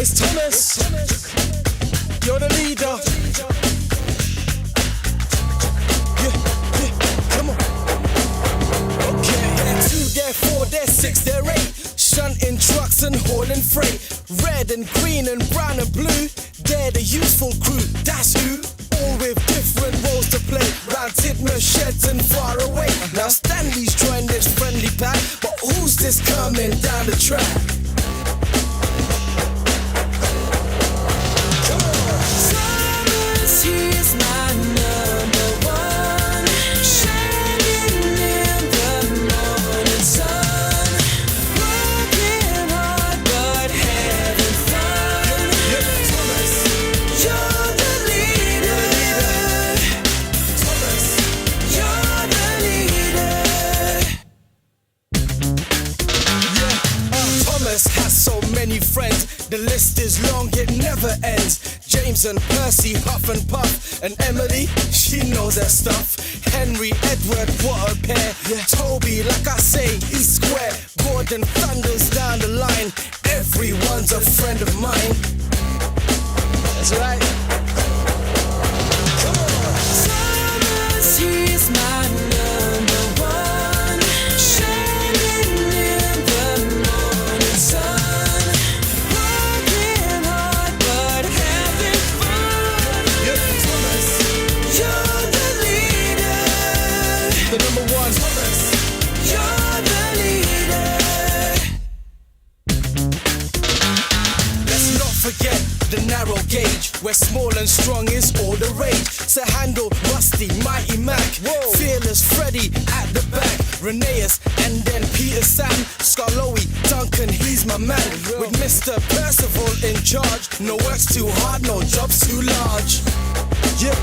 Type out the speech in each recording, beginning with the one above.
It's Thomas. You're the leader. Come on. Okay. They're 2, they're 4, they're 6, they're 8. Shunting trucks and hauling freight. Red and green and brown and blue. They're the useful crew. That's who. All with different roles to play. Round Tidmouth sheds and far away. Now Stanley's joined this friendly pack, but who's this coming down the track? Come on. Thomas, he's my number one. Shining in the morning sun. Working hard but having fun. Yeah, Thomas, you're the leader. Thomas, you're the leader. Thomas has so many friends, the list is long, it never ends. James and Percy, Huff and Puff, and Emily, she knows her stuff. Henry, Edward, what a pair. Toby, like I say, he's square. Gordon thunders down the line, everyone's a friend of mine. That's right. Come on. Thomas, he's my number one. Shining in the morning sun. Working hard but having fun. Yeah, Thomas, you're the leader. The number one. Thomas, you're the leader. Let's not forget the narrow gauge, where small and strong is all the rage. So handle Rusty, Mighty Mac, Fearless Freddy at the back, Reneus, and then Peter Sam, Scarlowy, Duncan, he's my man. With Mr. Percival in charge, no work's too hard, no job's too large. Yeah,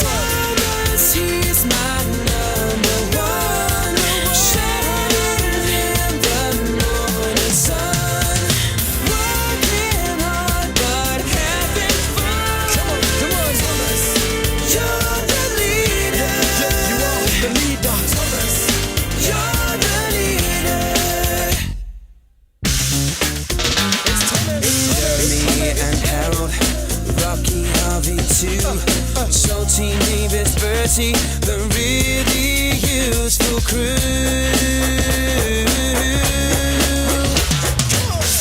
Thomas, he's my number one. Shining in the morning sun. Working hard but having fun. Come on, Thomas. You're the leader. You are the leader. Thomas, you're the leader. It's Thomas. Jeremy and Harold, Rocky, Harvey too. So Team Davis, Bertie, the really useful crew.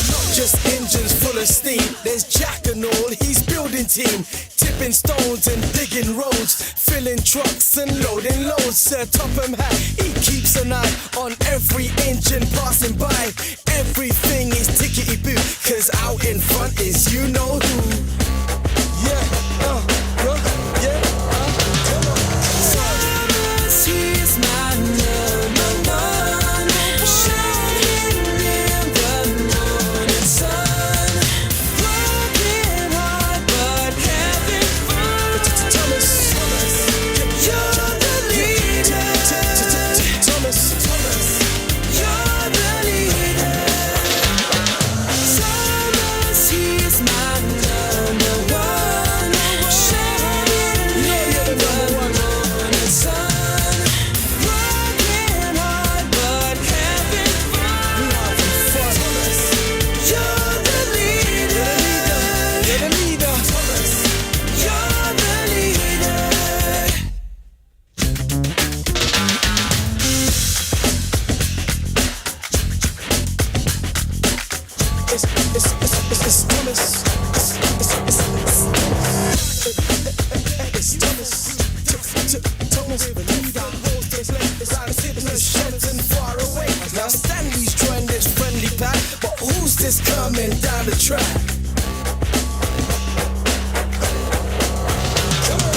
Not just engines full of steam, there's Jack and all, he's building team. Tipping stones and digging roads, filling trucks and loading loads. Sir Topham Hatt, he keeps an eye on every engine passing by. Everything is tickety-boo, cause out in front is you know who. Yeah, come on. Thomas, he's my number one. Shining in the morning sun. Working hard but having fun. Thomas, you're the leader. Thomas, you're the leader. Thomas, he's my number one. Shining in the morning sun. Working hard but having fun. Thomas, you're the leader. You're the leader. Thomas, you're the leader. It's Thomas. It's Thomas. Thomas, the leader. It's out of Tidmouth sheds and far away. Now Stanley's joined this friendly pack, but who's this coming down the track? Come on.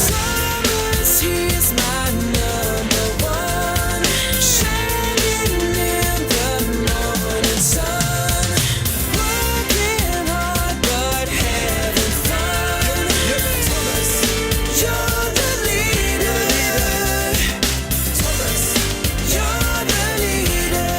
Thomas, he's my number one. Shining in the morning sun. Working hard but having fun. Yeah, Thomas, you're the leader. Thomas, you're the leader.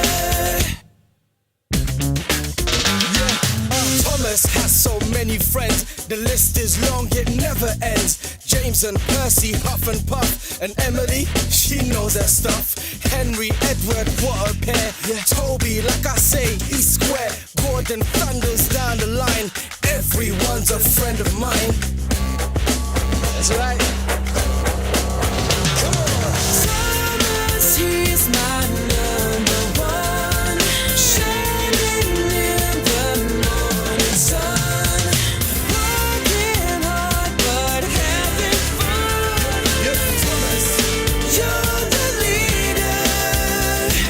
Thomas has so many friends, the list is long, it never ends. James and Percy, Huff and Puff, and Emily, she knows her stuff. Henry, Edward, what a pair. Toby, like I say, he's square. Gordon thunders down the line. Everyone's a friend of mine. That's right. Come on. Thomas, he's my number one. Shining in the morning sun. Working hard but having fun. Yeah, Thomas. You're the leader.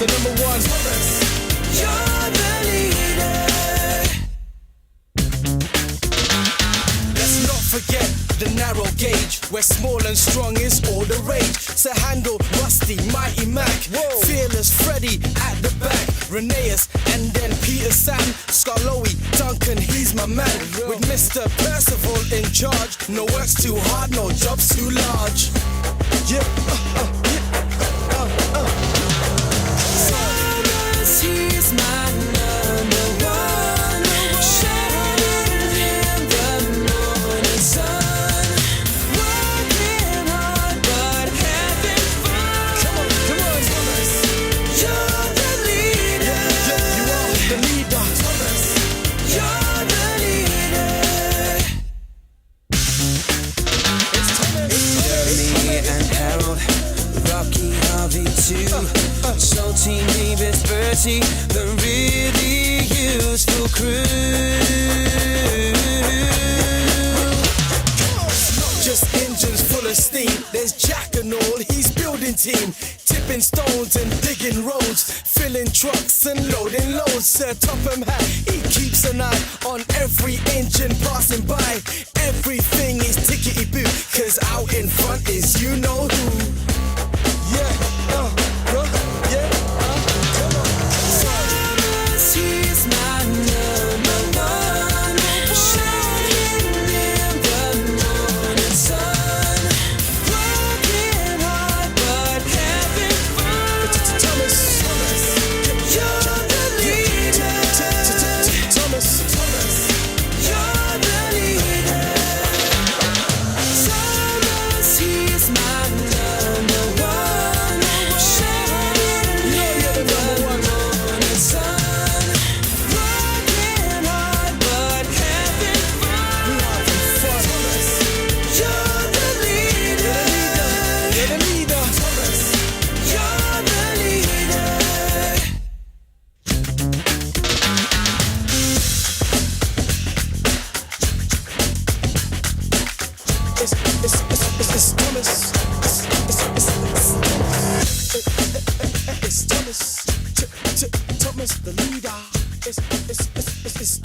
The number one. Thomas. You're the leader. Let's not forget the narrow gauge, where small and strong is all the rage. So handle Rusty, Mighty Mac, Fearless Freddy at the back, Reneus, and then Peter Sam, Scarlowy, Duncan, he's my man. With Mr. Percival in charge, no work's too hard, no job's too large. Yeah, Thomas, he's my number one. Shining in the morning sun. Working hard but having fun. Come on, Thomas. You're the leader. You are the leader, Thomas. You're the leader. It's Thomas. Jeremy and Harold, Rocky, Harvey too. Salty neighbors, Bertie, the really useful crew. Just engines full of steam. There's Jack and all, he's building team. Tipping stones and digging roads. Filling trucks and loading loads. Sir Topham Hat, he keeps an eye on every engine passing by. Everything is tickety-boo, cause out in front is you know who. Yeah, yeah, come on. Thomas, he's my number one. Shining in the morning sun. Working hard but having fun. Thomas. You're the leader. Thomas. You're the leader. Thomas, he's my number one. Shining in the morning sun. Working hard but having fun. You're the leader. You're the leader. You're the leader. It's Thomas. It's Thomas. Thomas the leader. It's